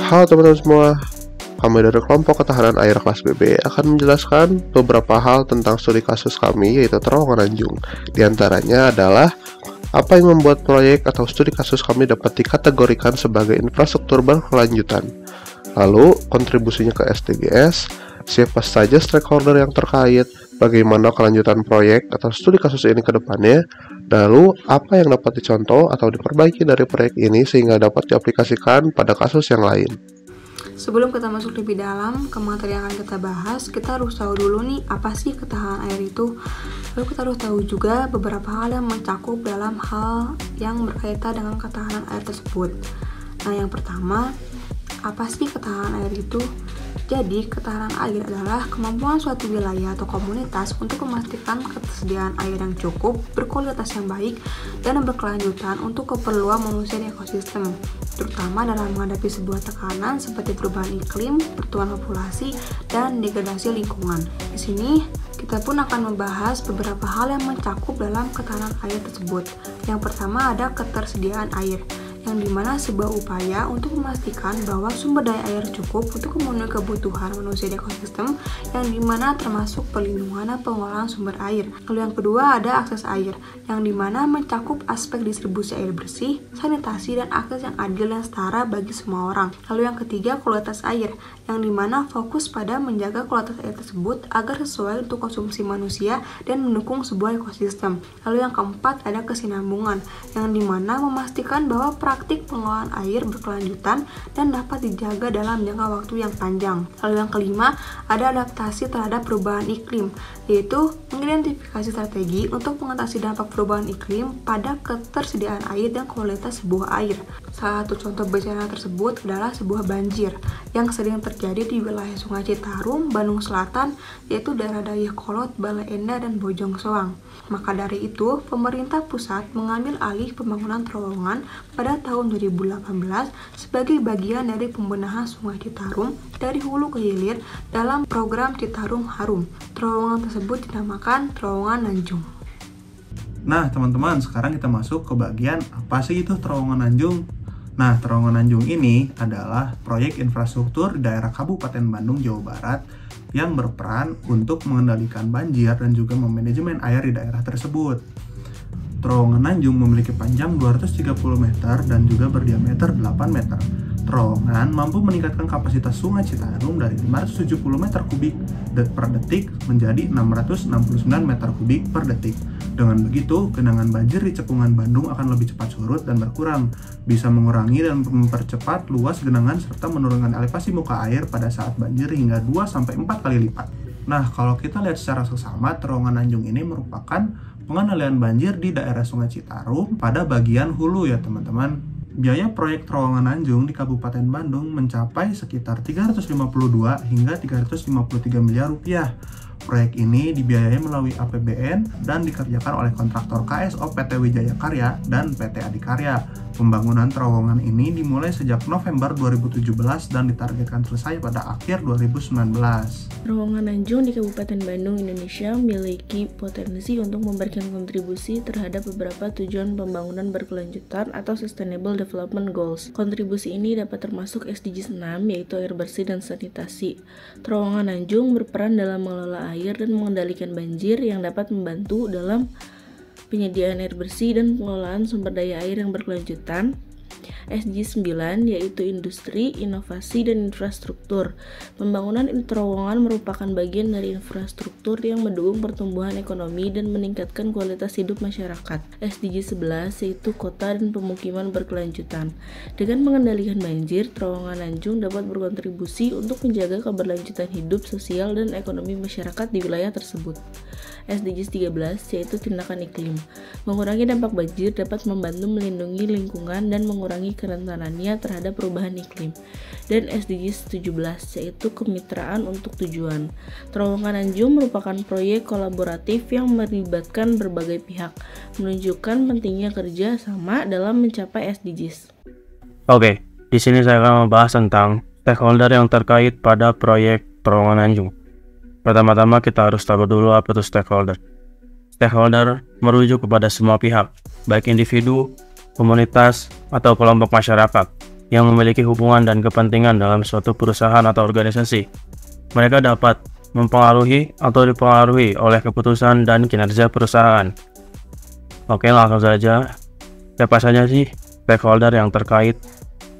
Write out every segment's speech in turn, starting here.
Halo teman-teman semua, kami dari kelompok ketahanan air kelas BB akan menjelaskan beberapa hal tentang studi kasus kami, yaitu terowongan Anjung. Di antaranya adalah apa yang membuat proyek atau studi kasus kami dapat dikategorikan sebagai infrastruktur berkelanjutan. Lalu, kontribusinya ke SDGs, siapa saja stakeholder yang terkait, bagaimana kelanjutan proyek atau studi kasus ini ke depannya, lalu apa yang dapat dicontoh atau diperbaiki dari proyek ini sehingga dapat diaplikasikan pada kasus yang lain. Sebelum kita masuk lebih dalam ke materi yang akan kita bahas, kita harus tahu dulu nih apa sih ketahanan air itu. Lalu kita harus tahu juga beberapa hal yang mencakup dalam hal yang berkaitan dengan ketahanan air tersebut. Nah, yang pertama, apa sih ketahanan air itu? Jadi, ketahanan air adalah kemampuan suatu wilayah atau komunitas untuk memastikan ketersediaan air yang cukup, berkualitas yang baik, dan berkelanjutan untuk keperluan manusia dan ekosistem, terutama dalam menghadapi sebuah tekanan seperti perubahan iklim, pertumbuhan populasi, dan degradasi lingkungan. Di sini, kita pun akan membahas beberapa hal yang mencakup dalam ketahanan air tersebut. Yang pertama ada ketersediaan air, yang dimana sebuah upaya untuk memastikan bahwa sumber daya air cukup untuk memenuhi kebutuhan manusia di ekosistem, yang dimana termasuk perlindungan dan pengelolaan sumber air. Lalu yang kedua ada akses air, yang dimana mencakup aspek distribusi air bersih, sanitasi, dan akses yang adil dan setara bagi semua orang. Lalu yang ketiga kualitas air, yang dimana fokus pada menjaga kualitas air tersebut agar sesuai untuk konsumsi manusia dan mendukung sebuah ekosistem. Lalu yang keempat ada kesinambungan, yang dimana memastikan bahwa praktik pengelolaan air berkelanjutan dan dapat dijaga dalam jangka waktu yang panjang. Lalu yang kelima ada adaptasi terhadap perubahan iklim, yaitu mengidentifikasi strategi untuk mengatasi dampak perubahan iklim pada ketersediaan air dan kualitas sebuah air. Salah satu contoh bencana tersebut adalah sebuah banjir yang sering terjadi di wilayah Sungai Citarum, Bandung Selatan, yaitu daerah Dayakolot, Bale Endah, dan Bojong Soang. Maka dari itu, pemerintah pusat mengambil alih pembangunan terowongan pada tahun 2018 sebagai bagian dari pembenahan Sungai Citarum dari hulu ke hilir dalam program Citarum Harum. Terowongan tersebut dinamakan Terowongan Anjung. Nah teman-teman, sekarang kita masuk ke bagian apa sih itu terowongan Anjung. Nah, terowongan Anjung ini adalah proyek infrastruktur di daerah Kabupaten Bandung, Jawa Barat yang berperan untuk mengendalikan banjir dan juga memanajemen air di daerah tersebut. Terowongan Anjung memiliki panjang 230 meter dan juga berdiameter 8 meter. Terowongan mampu meningkatkan kapasitas Sungai Citarum dari 570 meter kubik per detik menjadi 669 meter kubik per detik. Dengan begitu, genangan banjir di cekungan Bandung akan lebih cepat surut dan berkurang, bisa mengurangi dan mempercepat luas genangan serta menurunkan elevasi muka air pada saat banjir hingga 2-4 kali lipat. Nah, kalau kita lihat secara seksama, terowongan Anjung ini merupakan pengendalian banjir di daerah Sungai Citarum pada bagian hulu ya teman-teman. Biaya proyek terowongan Anjung di Kabupaten Bandung mencapai sekitar 352 hingga 353 miliar rupiah. Proyek ini dibiayai melalui APBN dan dikerjakan oleh kontraktor KSO PT Wijaya Karya dan PT Adikarya. Pembangunan terowongan ini dimulai sejak November 2017 dan ditargetkan selesai pada akhir 2019. Terowongan Anjung di Kabupaten Bandung, Indonesia memiliki potensi untuk memberikan kontribusi terhadap beberapa tujuan pembangunan berkelanjutan atau Sustainable Development Goals. Kontribusi ini dapat termasuk SDGs 6, yaitu air bersih dan sanitasi. Terowongan Anjung berperan dalam mengelola air dan mengendalikan banjir yang dapat membantu dalam penyediaan air bersih dan pengelolaan sumber daya air yang berkelanjutan. SDG 9 yaitu industri, inovasi, dan infrastruktur. Pembangunan terowongan merupakan bagian dari infrastruktur yang mendukung pertumbuhan ekonomi dan meningkatkan kualitas hidup masyarakat. SDG 11 yaitu kota dan pemukiman berkelanjutan. Dengan mengendalikan banjir, terowongan Anjung dapat berkontribusi untuk menjaga keberlanjutan hidup sosial dan ekonomi masyarakat di wilayah tersebut. SDG 13 yaitu tindakan iklim. Mengurangi dampak banjir dapat membantu melindungi lingkungan dan mengurangi kerentanannya terhadap perubahan iklim. Dan SDG 17 yaitu kemitraan untuk tujuan. Terowongan Anjung merupakan proyek kolaboratif yang melibatkan berbagai pihak, menunjukkan pentingnya kerja sama dalam mencapai SDGs. Oke, di sini saya akan membahas tentang stakeholder yang terkait pada proyek terowongan Anjung. Pertama-tama kita harus tahu dulu apa itu stakeholder. Stakeholder merujuk kepada semua pihak, baik individu, komunitas, atau kelompok masyarakat yang memiliki hubungan dan kepentingan dalam suatu perusahaan atau organisasi. Mereka dapat mempengaruhi atau dipengaruhi oleh keputusan dan kinerja perusahaan. Oke, langsung saja. Siapa saja sih stakeholder yang terkait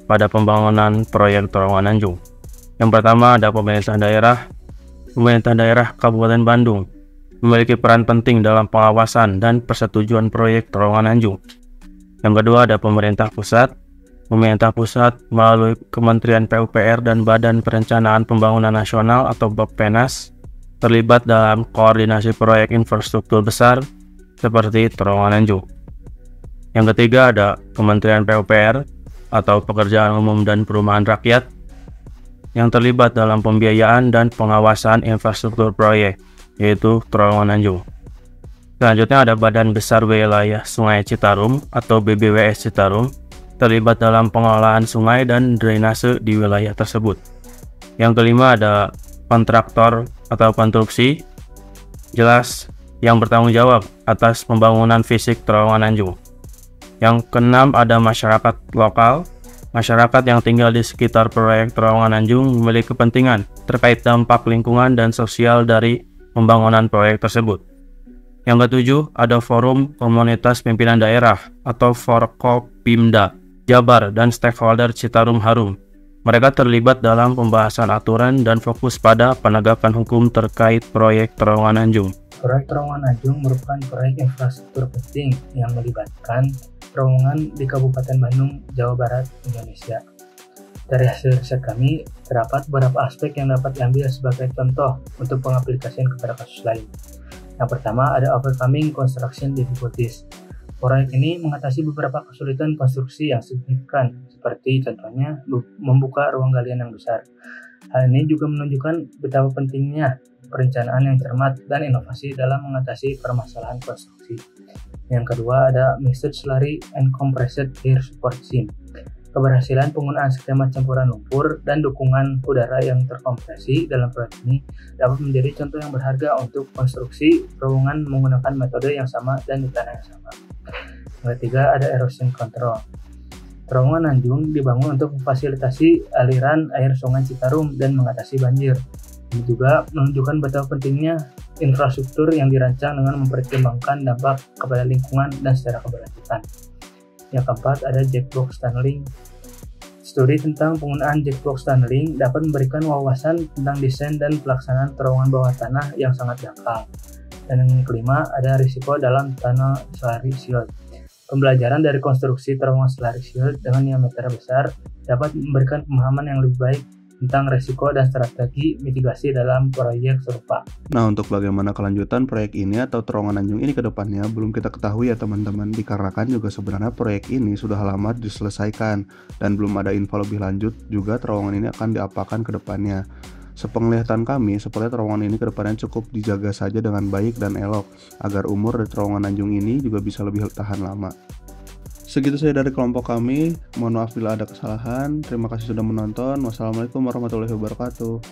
pada pembangunan proyek Terowongan Anjung? Yang pertama ada pemerintah daerah. Pemerintah daerah Kabupaten Bandung memiliki peran penting dalam pengawasan dan persetujuan proyek Terowongan Anjung. Yang kedua ada pemerintah pusat. Pemerintah pusat melalui Kementerian PUPR dan Badan Perencanaan Pembangunan Nasional atau Bappenas terlibat dalam koordinasi proyek infrastruktur besar seperti Terowongan Anjung. Yang ketiga ada Kementerian PUPR atau Pekerjaan Umum dan Perumahan Rakyat yang terlibat dalam pembiayaan dan pengawasan infrastruktur proyek, yaitu Terowongan Anjung. Selanjutnya ada Badan Besar Wilayah Sungai Citarum atau BBWS Citarum, terlibat dalam pengelolaan sungai dan drainase di wilayah tersebut. Yang kelima ada kontraktor atau konstruksi, jelas yang bertanggung jawab atas pembangunan fisik Terowongan Anjung. Yang keenam ada masyarakat lokal. Masyarakat yang tinggal di sekitar proyek Terowongan Anjung memiliki kepentingan terkait dampak lingkungan dan sosial dari pembangunan proyek tersebut. Yang ketujuh, ada Forum Komunitas Pimpinan Daerah atau Forkopimda, Jabar, dan stakeholder Citarum Harum. Mereka terlibat dalam pembahasan aturan dan fokus pada penegakan hukum terkait proyek Terowongan Anjung. Proyek Terowongan Anjung merupakan proyek infrastruktur penting yang melibatkan terowongan di Kabupaten Bandung, Jawa Barat, Indonesia. Dari hasil riset kami, terdapat beberapa aspek yang dapat diambil sebagai contoh untuk pengaplikasian kepada kasus lain. Yang pertama ada overcoming construction difficulties. Proyek ini mengatasi beberapa kesulitan konstruksi yang signifikan, seperti contohnya membuka ruang galian yang besar. Hal ini juga menunjukkan betapa pentingnya perencanaan yang cermat dan inovasi dalam mengatasi permasalahan konstruksi. Yang kedua ada Mixed Slurry and Compressed Air Support System. Keberhasilan penggunaan skema campuran lumpur dan dukungan udara yang terkompresi dalam proyek ini dapat menjadi contoh yang berharga untuk konstruksi terowongan menggunakan metode yang sama dan di tanah yang sama. Yang ketiga ada Erosion Control. Terowongan Anjung dibangun untuk memfasilitasi aliran air Sungai Citarum dan mengatasi banjir. Ini juga menunjukkan betapa pentingnya infrastruktur yang dirancang dengan mempertimbangkan dampak kepada lingkungan dan secara keberlanjutan. Yang keempat ada Jackbox Tunneling. Studi tentang penggunaan Jackbox Tunneling dapat memberikan wawasan tentang desain dan pelaksanaan terowongan bawah tanah yang sangat dangkal. Dan yang kelima ada risiko dalam tunnel slurry shield. Pembelajaran dari konstruksi terowongan slurry shield dengan diameter besar dapat memberikan pemahaman yang lebih baik tentang resiko dan strategi mitigasi dalam proyek serupa. Nah, untuk bagaimana kelanjutan proyek ini atau Terowongan Anjung ini ke depannya belum kita ketahui ya teman-teman, dikarenakan juga sebenarnya proyek ini sudah lama diselesaikan dan belum ada info lebih lanjut juga terowongan ini akan diapakan ke depannya. Sepenglihatan kami, seperti terowongan ini ke depannya cukup dijaga saja dengan baik dan elok agar umur dari Terowongan Anjung ini juga bisa lebih tahan lama. Segitu saja dari kelompok kami. Mohon maaf bila ada kesalahan. Terima kasih sudah menonton. Wassalamualaikum warahmatullahi wabarakatuh.